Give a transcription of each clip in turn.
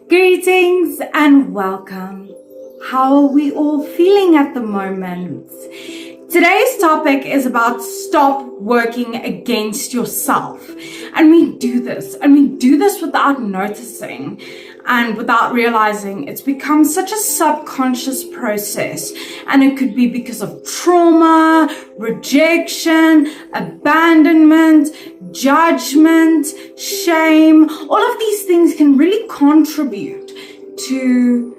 Greetings and welcome. How are we all feeling at the moment? Today's topic is about stop working against yourself. And we do this without noticing and without realizing. It's become such a subconscious process, and it could be because of trauma, rejection, abandonment, judgment, shame. All of these things can really contribute to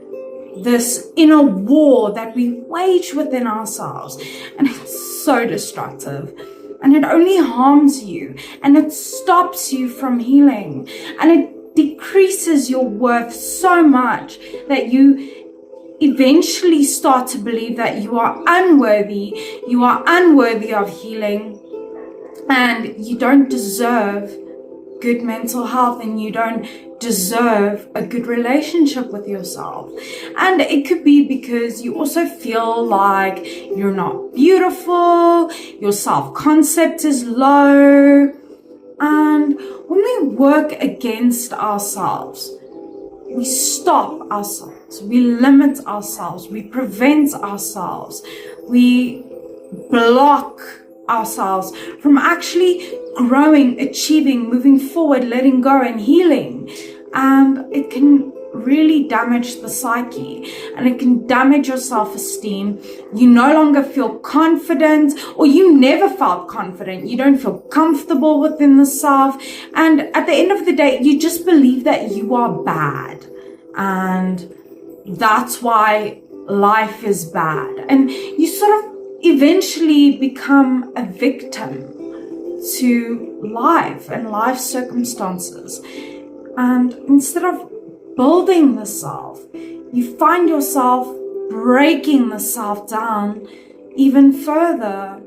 this inner war that we wage within ourselves, and it's so destructive, and it only harms you, and it stops you from healing, and it decreases your worth so much that you eventually start to believe that you are unworthy of healing, and you don't deserve good mental health, and you don't deserve a good relationship with yourself. And it could be because you also feel like you're not beautiful, your self-concept is low. And when we work against ourselves, we stop ourselves, we limit ourselves, we prevent ourselves, we block ourselves from actually growing, achieving, moving forward, letting go and healing. And it can really damage the psyche, and it can damage your self-esteem. You no longer feel confident, or you never felt confident. You don't feel comfortable within the self. And at the end of the day, you just believe that you are bad. And that's why life is bad. And you sort of eventually become a victim to life and life circumstances. And instead of building the self, you find yourself breaking the self down even further.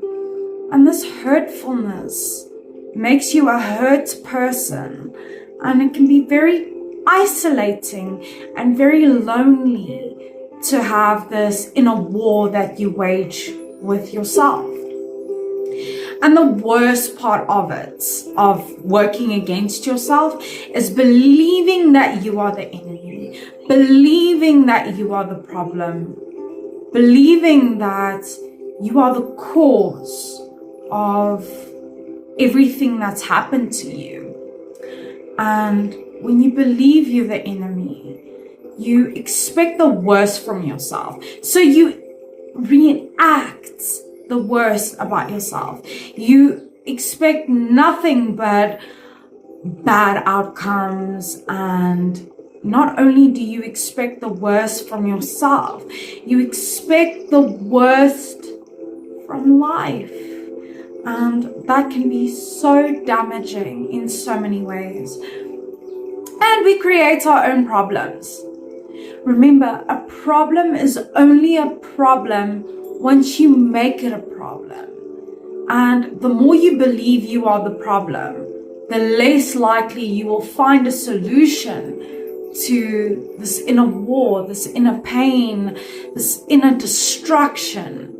And this hurtfulness makes you a hurt person. And it can be very isolating and very lonely to have this inner war that you wage with yourself. And the worst part of it, of working against yourself, is believing that you are the enemy, believing that you are the problem, believing that you are the cause of everything that's happened to you. And when you believe you're the enemy, you expect the worst from yourself. So you reenact the worst about yourself. You expect nothing but bad outcomes, and not only do you expect the worst from yourself, you expect the worst from life. And that can be so damaging in so many ways. And we create our own problems. Remember, a problem is only a problem once you make it a problem. And the more you believe you are the problem, the less likely you will find a solution to this inner war, this inner pain, this inner destruction.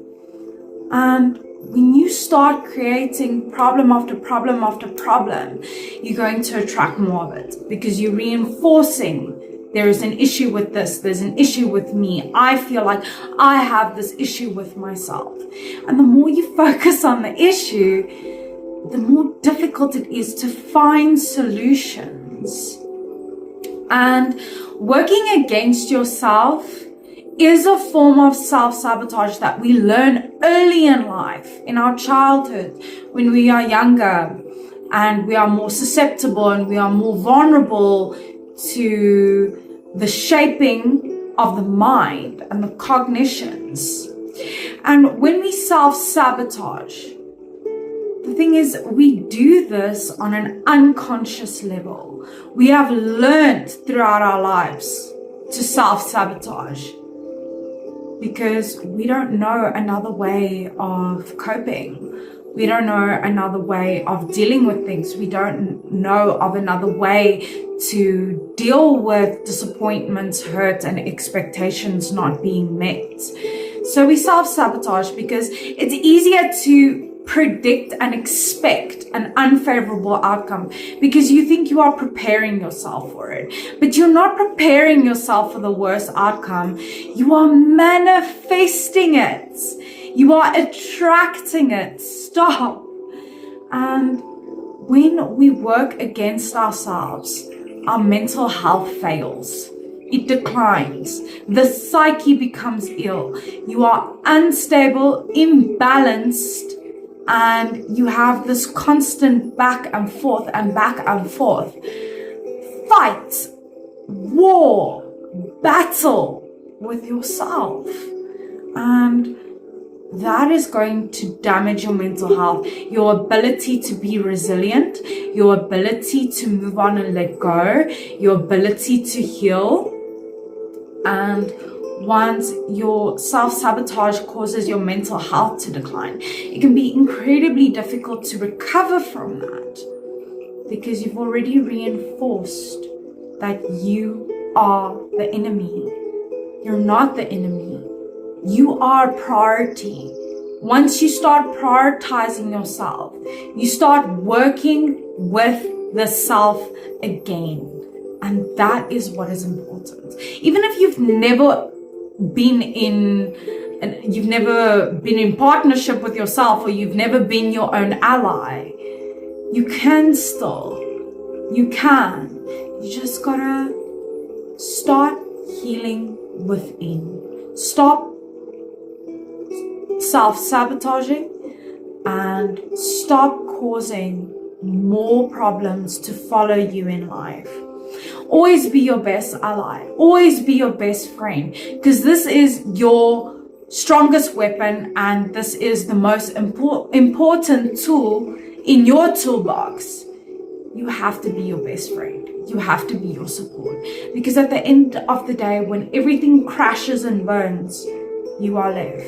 And when you start creating problem after problem after problem, you're going to attract more of it, because you're reinforcing there is an issue with this, there's an issue with me. I feel like I have this issue with myself. And the more you focus on the issue, the more difficult it is to find solutions. And working against yourself is a form of self-sabotage that we learn early in life, in our childhood, when we are younger, and we are more susceptible and we are more vulnerable to the shaping of the mind and the cognitions. And when we self-sabotage, the thing is, we do this on an unconscious level. We have learned throughout our lives to self-sabotage because we don't know another way of coping. We don't know another way of dealing with things. We don't know of another way to deal with disappointments, hurt, and expectations not being met. So we self-sabotage because it's easier to predict and expect an unfavorable outcome because you think you are preparing yourself for it. But you're not preparing yourself for the worst outcome. You are manifesting it. You are attracting it. Stop. And when we work against ourselves, our mental health fails. It declines. The psyche becomes ill. You are unstable, imbalanced, and you have this constant back and forth fight, war, battle with yourself. And that is going to damage your mental health, your ability to be resilient, your ability to move on and let go, your ability to heal. And once your self-sabotage causes your mental health to decline, it can be incredibly difficult to recover from that because you've already reinforced that you are the enemy. You're not the enemy. You are a priority. Once you start prioritizing yourself, you start working with the self again. And that is what is important. Even if you've never been in partnership with yourself, or you've never been your own ally, you can. You just gotta start healing within. Stop self-sabotaging and stop causing more problems to follow you in life. Always be your best ally. Always be your best friend, because this is your strongest weapon and this is the most important tool in your toolbox. You have to be your best friend. You have to be your support, because at the end of the day, when everything crashes and burns, you are left.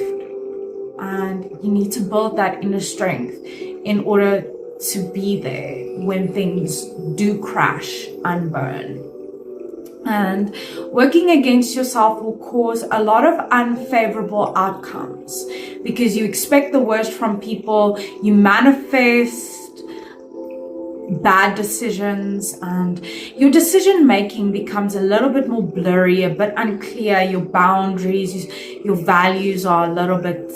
And you need to build that inner strength in order to be there when things do crash and burn. And working against yourself will cause a lot of unfavorable outcomes because you expect the worst from people, you manifest bad decisions, and your decision making becomes a little bit more blurry, a bit unclear. Your boundaries, your values are a little bit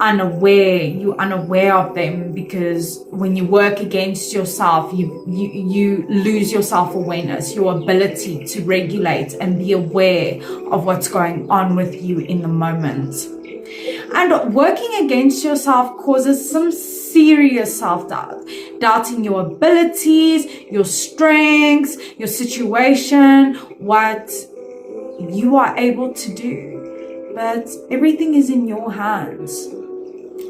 you're unaware of them, because when you work against yourself, you lose your self-awareness, your ability to regulate and be aware of what's going on with you in the moment. And working against yourself causes some serious self-doubt, doubting your abilities, your strengths, your situation, what you are able to do. But everything is in your hands.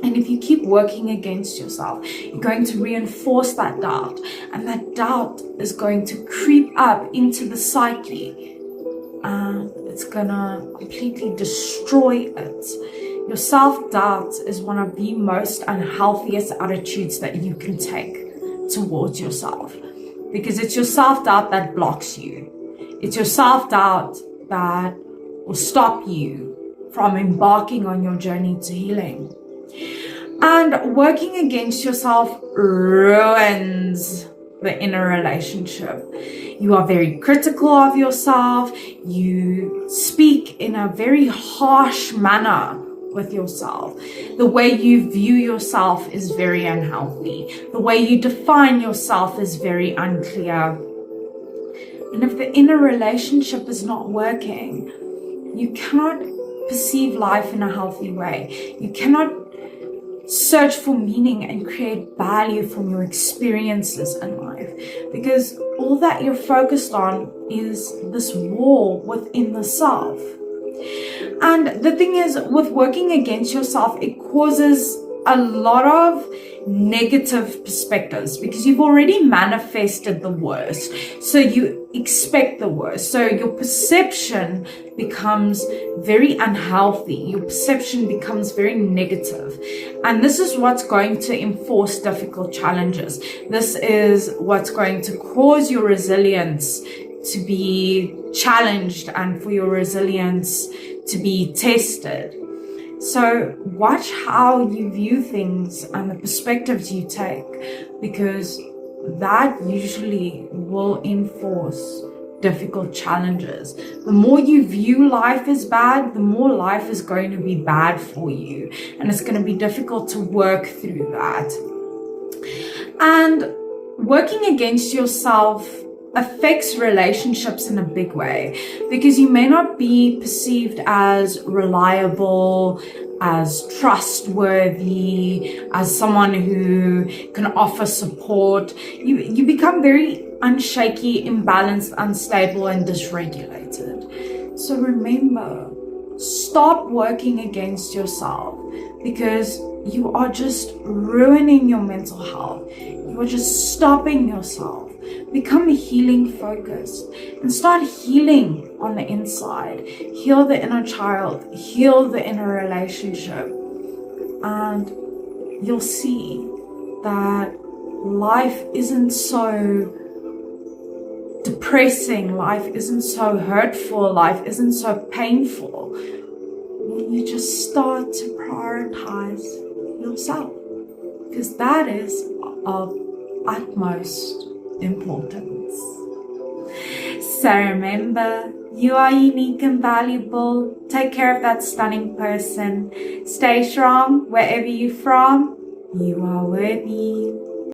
And if you keep working against yourself, you're going to reinforce that doubt. And that doubt is going to creep up into the psyche. And it's going to completely destroy it. Your self-doubt is one of the most unhealthiest attitudes that you can take towards yourself. Because it's your self-doubt that blocks you. It's your self-doubt that will stop you from embarking on your journey to healing. And working against yourself ruins the inner relationship. You are very critical of yourself. You speak in a very harsh manner with yourself. The way you view yourself is very unhealthy. The way you define yourself is very unclear. And if the inner relationship is not working, you cannot perceive life in a healthy way. You cannot search for meaning and create value from your experiences in life, because all that you're focused on is this war within the self. And the thing is, with working against yourself, it causes a lot of negative perspectives because you've already manifested the worst. So you expect the worst. So your perception becomes very unhealthy. Your perception becomes very negative. And this is what's going to enforce difficult challenges. This is what's going to cause your resilience to be challenged and for your resilience to be tested. So watch how you view things and the perspectives you take, because that usually will enforce difficult challenges. The more you view life as bad, the more life is going to be bad for you, and it's going to be difficult to work through that. And working against yourself affects relationships in a big way, because you may not be perceived as reliable, as trustworthy, as someone who can offer support. You become very unshaky, imbalanced, unstable, and dysregulated. So remember, stop working against yourself, because you are just ruining your mental health. You are just stopping yourself. Become healing focused and start healing on the inside. Heal the inner child, heal the inner relationship, and you'll see that life isn't so depressing, life isn't so hurtful, life isn't so painful when you just start to prioritize yourself, because that is of utmost importance. So remember, you are unique and valuable. Take care of that stunning person. Stay strong wherever you're from. You are worthy.